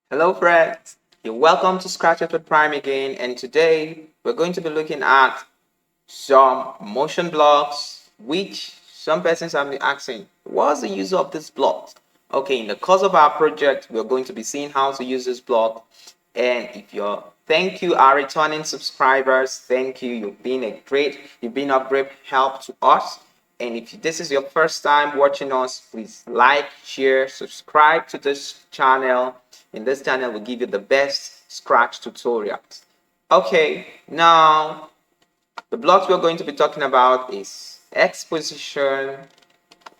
Hello friends, you're welcome to Scratch It with Prime again, and today we're going to be looking at some motion blocks which some persons have been asking, what's the use of this block? Okay, in the course of our project, we're going to be seeing how to use this block. And thank you, our returning subscribers. Thank you. You've been of great help to us. And if this is your first time watching us, please like, share, subscribe to this channel. In this channel, we'll give you the best Scratch tutorials. Okay, now the blocks we're going to be talking about is X position,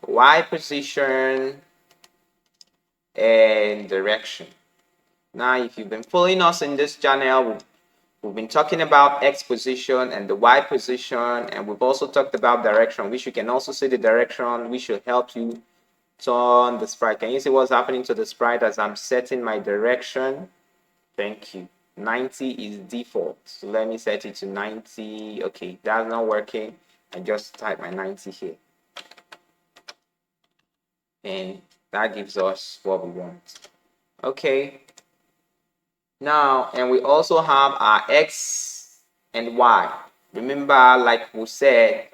Y position, and direction. Now, if you've been following us in this channel, we've been talking about X position and the Y position, and we've also talked about direction, which you can also see the direction, which will help you turn the sprite. Can you see what's happening to the sprite as I'm setting my direction? Thank you. 90 is default. So let me set it to 90. Okay, that's not working. I just type my 90 here. And that gives us what we want. Okay. Now, and we also have our X and Y. Remember, like we said,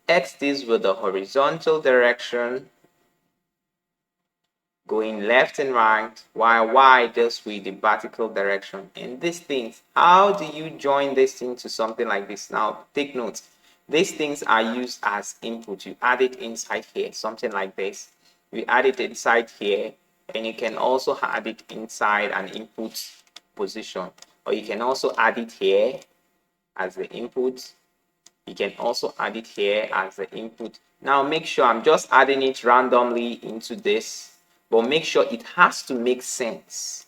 X deals with the horizontal direction, going left and right, while Y deals with the vertical direction. And these things, how do you join this thing to something like this? Now, take note. These things are used as input. You add it inside here, something like this. You add it inside here, and you can also add it inside an input position. Or you can also add it here as the input. You can also add it here as the input. Now, make sure I'm just adding it randomly into this, but make sure it has to make sense.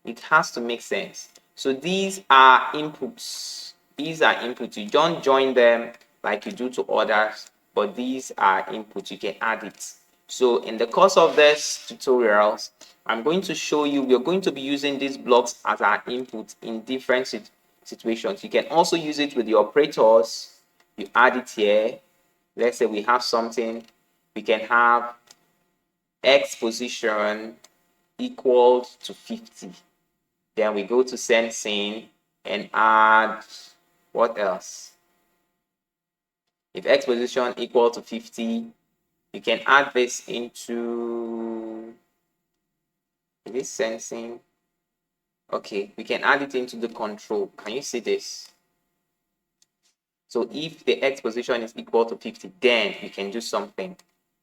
It has to make sense. So these are inputs. These are inputs. You don't join them like you do to others, but these are inputs. You can add it. So in the course of this tutorials, I'm going to show you, we're going to be using these blocks as our input in different situations. You can also use it with the operators. You add it here. Let's say we have something. We can have X position equals to 50. Then we go to sensing and add what else? If X position equal to 50, you can add this into this sensing. Okay, we can add it into the control. Can you see this? So if the X position is equal to 50, then you can do something.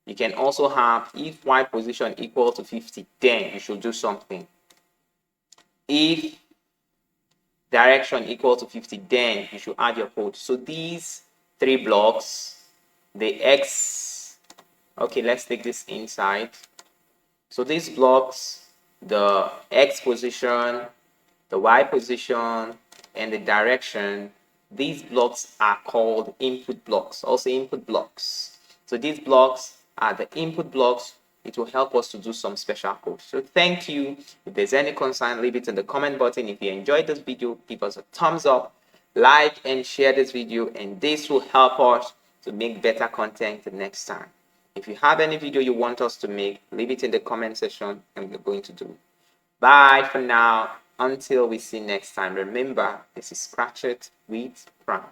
You can also have if Y position equal to 50, then you should do something. If direction equal to 50, then you should add your code. So these three blocks, the X, okay, let's take this inside. So these blocks, the X position, the Y position, and the direction, these blocks are called input blocks, also input blocks. So these blocks are the input blocks. It will help us to do some special code. So thank you. If there's any concern, leave it in the comment button. If you enjoyed this video, give us a thumbs up, like and share this video, and this will help us to make better content the next time. If you have any video you want us to make, leave it in the comment section and we're going to do it. Bye for now. Until we see next time. Remember, this is Scratch It with Prime.